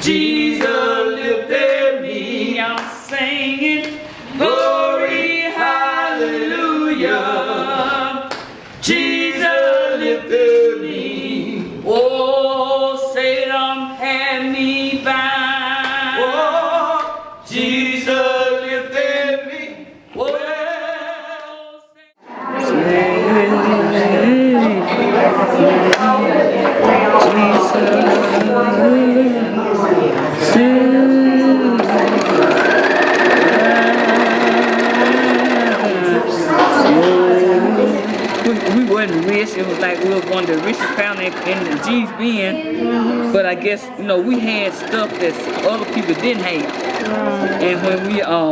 Jesus lifted me. I'm singing glory, hallelujah. Jesus lifted me. Oh, Satan had me bound. Oh, Jesus lifted me. Oh, we wasn't rich. It was like we were one of the richest family in the G's being, but I guess we had stuff that other people didn't have. And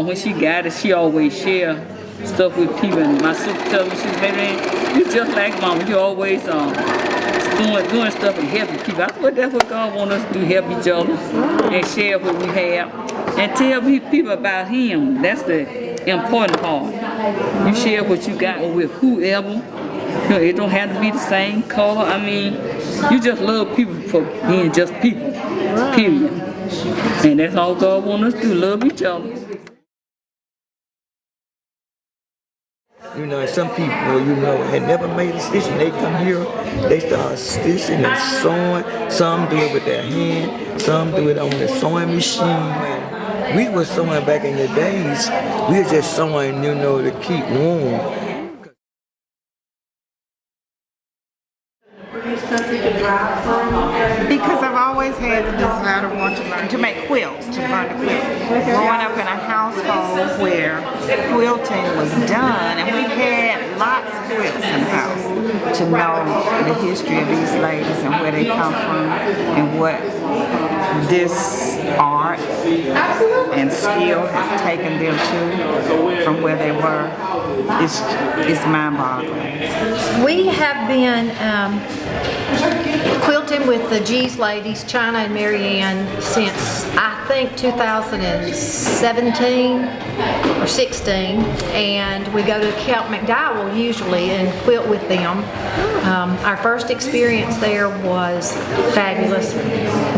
when she got it, she always shared stuff with people. And my sister told me, she said, "Baby, you just like Mama. You always doing stuff and helping people." I thought that's what God wants us to do: help each other and share what we have and tell people about Him. That's the important part. You share what you got with whoever. It don't have to be the same color. I mean, you just love people for being just people, period. And that's all God wants us to do, love each other. Some people, had never made a stitch, and they come here, they start stitching and sewing. Some do it with their hand, some do it on the sewing machine. We were sewing back in the days. We were just sewing, to keep warm. Because I've always had the desire to want to learn to make quilts, to learn to quilt. Growing up in a household where quilting was done, and we had lots of quilts in the house, to know the history of these ladies and where they come from and what this art and skill has taken them to from where they were. It's mind-boggling. We have been quilting with the G's ladies, China and Marianne, since I think 2017 or 16, and we go to Camp McDowell usually and quilt with them. Our first experience there was fabulous.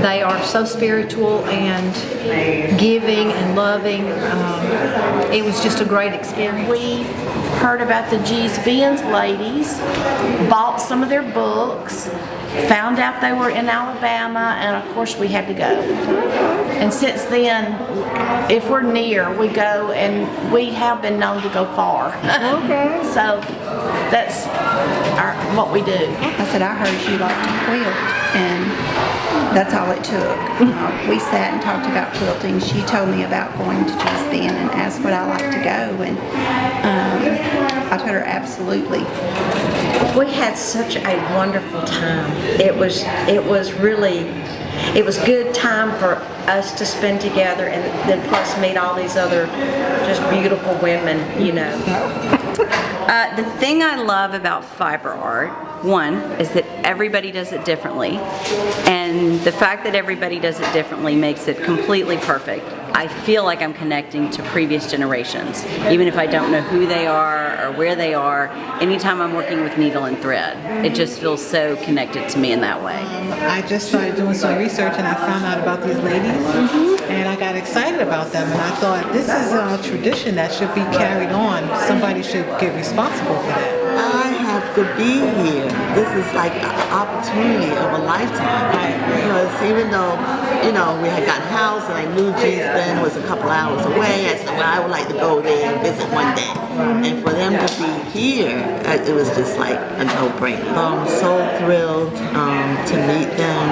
They are so spiritual and giving and loving. It was just a great experience. We heard about the G's Benz ladies, bought some of their books, found out they were in Alabama, and of course we had to go. And since then, if we're near, we go, and we have been known to go far. Okay. So that's what we do. I said, I heard you like to quilt, and that's all it took. We sat and talked about quilting. She told me about going to G's Ben and asked would I like to go, and I told her absolutely. We had such a wonderful time. It was good time for us to spend together, and then plus meet all these other just beautiful women, The thing I love about fiber art, one, is that everybody does it differently, and the fact that everybody does it differently makes it completely perfect. I feel like I'm connecting to previous generations, even if I don't know who they are or where they are. Anytime I'm working with needle and thread, it just feels so connected to me in that way. I just started doing some research, and I found out about these ladies, and I got excited about them, and I thought this is a tradition that should be carried on. Somebody should get responsible for that. I have to be here. This is like an opportunity of a lifetime. Because even though, we had gotten a house and I knew G's Ben was a couple hours away, I said, well, I would like to go there and visit one day. And for them to be here, it was just like a no-brainer. I'm so thrilled to meet them.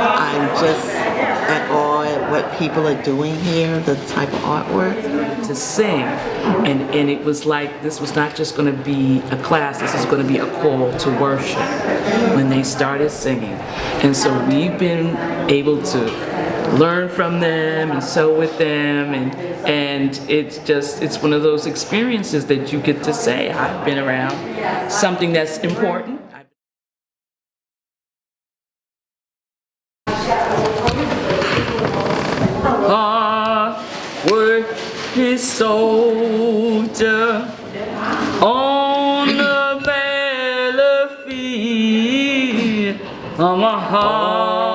I'm just at awe at what people are doing here, the type of artwork. To sing, and it was like this was not just going to be a class, this is going to be a call to worship when they started singing. And so we've been able to learn from them and sew with them, and it's one of those experiences that you get to say, I've been around something that's important. Hard-working soldier on the battlefield, I'm a hard